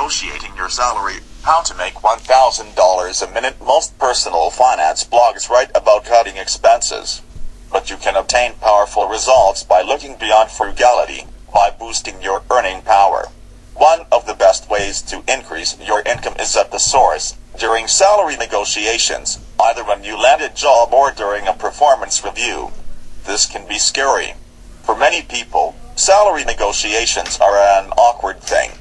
Negotiating Your Salary, How to Make $1,000 a Minute. Most personal finance blogs write about cutting expenses. But you can obtain powerful results by looking beyond frugality, by boosting your earning power. One of the best ways to increase your income is at the source, during salary negotiations, either when you land a job or during a performance review. This can be scary. For many people, salary negotiations are an awkward thing.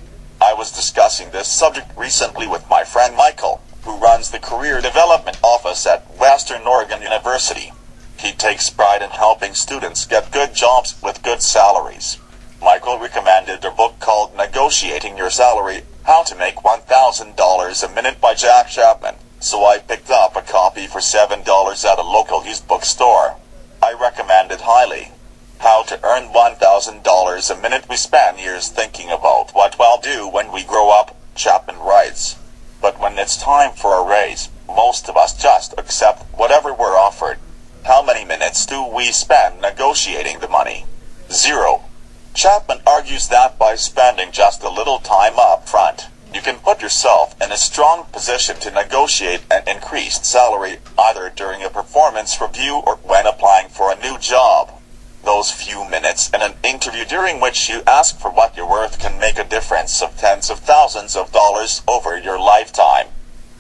I was discussing this subject recently with my friend Michael, who runs the Career Development Office at Western Oregon University. He takes pride in helping students get good jobs with good salaries. Michael recommended a book called Negotiating Your Salary, How to Make $1,000 a Minute by Jack Chapman, so I picked up a copy for $7 at a local used bookstore. I recommend it highly. How to earn $1,000 a minute. We spend years thinking about what we'll do when we grow up, Chapman writes. But when it's time for a raise, most of us just accept whatever we're offered. How many minutes do we spend negotiating the money? 0. Chapman argues that by spending just a little time up front, you can put yourself in a strong position to negotiate an increased salary either during a performance review or when applying for a new job. Those few minutes in an interview during which you ask for what you're worth can make a difference of tens of thousands of dollars over your lifetime,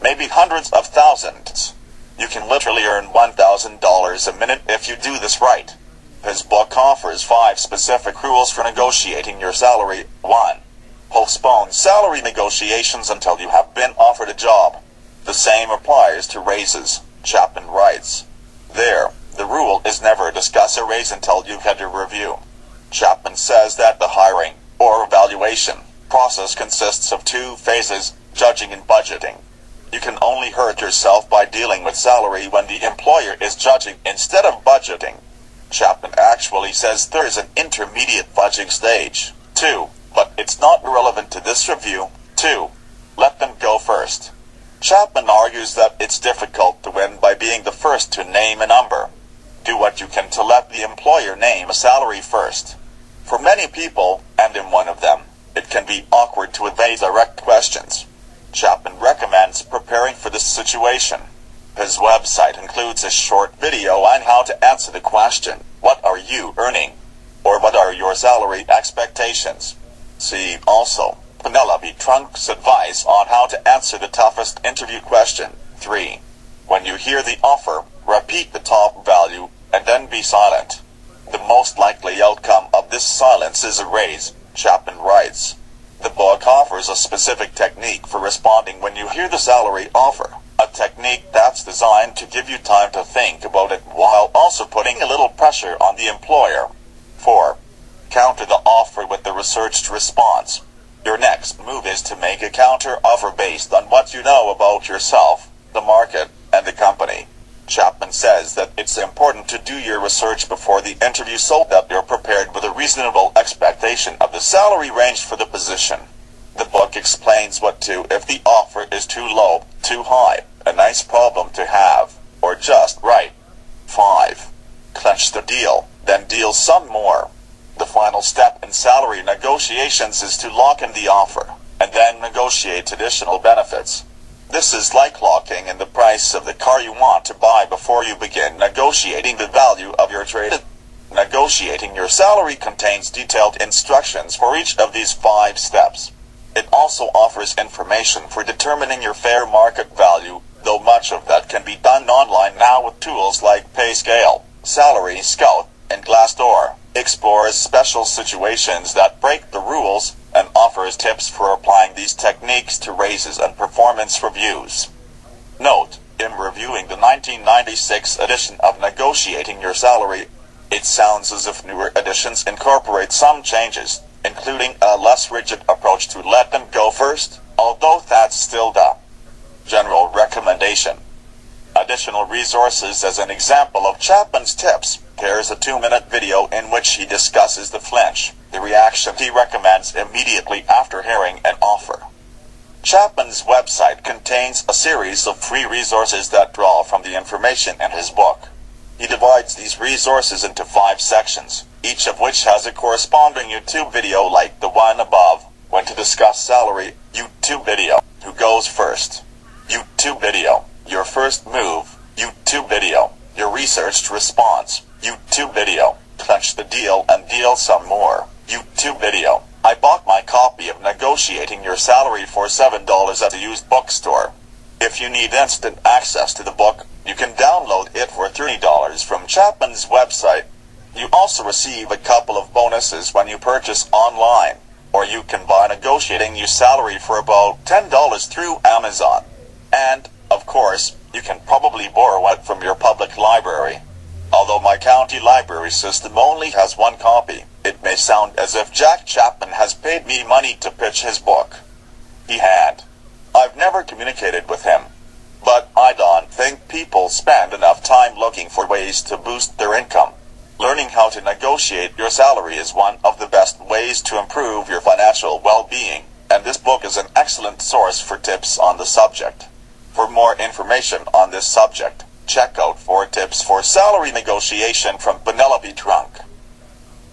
maybe hundreds of thousands. You can literally earn $1,000 a minute if you do this right. His book offers 5 specific rules for negotiating your salary. 1. Postpone salary negotiations until you have been offered a job. The same applies to raises, Chapman writes. The rule is never discuss a raise until you've had your review. Chapman says that the hiring, or evaluation, process consists of 2 phases, judging and budgeting. You can only hurt yourself by dealing with salary when the employer is judging instead of budgeting. Chapman actually says there is an intermediate budging stage, 2, but it's not relevant to this review. 2. Let them go first. Chapman argues that it's difficult to win by being the first to name a number. Do what you can to let the employer name a salary first. For many people, and I'm one of them, it can be awkward to evade direct questions. Chapman recommends preparing for this situation. His website includes a short video on how to answer the question, "What are you earning?" or "What are your salary expectations?" See also Penelope Trunk's advice on how to answer the toughest interview question. 3. When you hear the offer, repeat the top value, and then be silent. The most likely outcome of this silence is a raise, Chapman writes. The book offers a specific technique for responding when you hear the salary offer, a technique that's designed to give you time to think about it while also putting a little pressure on the employer. 4. Counter the offer with the researched response. Your next move is to make a counter offer based on what you know about yourself, the market, and the company. Chapman says that it's important to do your research before the interview so that you're prepared with a reasonable expectation of the salary range for the position. The book explains what to if the offer is too low, too high, a nice problem to have, or just right. 5. Clinch the deal, then deal some more. The final step in salary negotiations is to lock in the offer, and then negotiate additional benefits. This is like locking in the price of the car you want to buy before you begin negotiating the value of your trade. Negotiating your salary contains detailed instructions for each of these 5 steps. It also offers information for determining your fair market value, though much of that can be done online now with tools like PayScale, Salary Scout, and Glassdoor. Explores special situations that break the rules and offers tips for applying these techniques to raises and performance reviews. Note, in reviewing the 1996 edition of Negotiating Your Salary, it sounds as if newer editions incorporate some changes, including a less rigid approach to let them go first, although that's still the general recommendation. Additional resources. As an example of Chapman's tips, here's a 2-minute video in which he discusses the flinch, the reaction he recommends immediately after hearing an offer. Chapman's website contains a series of free resources that draw from the information in his book. He divides these resources into 5 sections, each of which has a corresponding YouTube video like the one above. When going to discuss salary. YouTube video. Who goes first? YouTube video. Your first move. YouTube video. Your researched response. YouTube video. Clinch the deal and deal some more. YouTube video. I bought my copy of Negotiating Your Salary for $7 at a used bookstore. If you need instant access to the book, you can download it for $30 from Chapman's website. You also receive a couple of bonuses when you purchase online, or you can buy Negotiating Your Salary for about $10 through Amazon. And, of course, you can probably borrow it from your public library. Although my county library system only has one copy, it may sound as if Jack Chapman has paid me money to pitch his book. He had. I've never communicated with him. But I don't think people spend enough time looking for ways to boost their income. Learning how to negotiate your salary is one of the best ways to improve your financial well-being, and this book is an excellent source for tips on the subject. For more information on this subject, check out 4 Tips for Salary Negotiation from Penelope Trunk.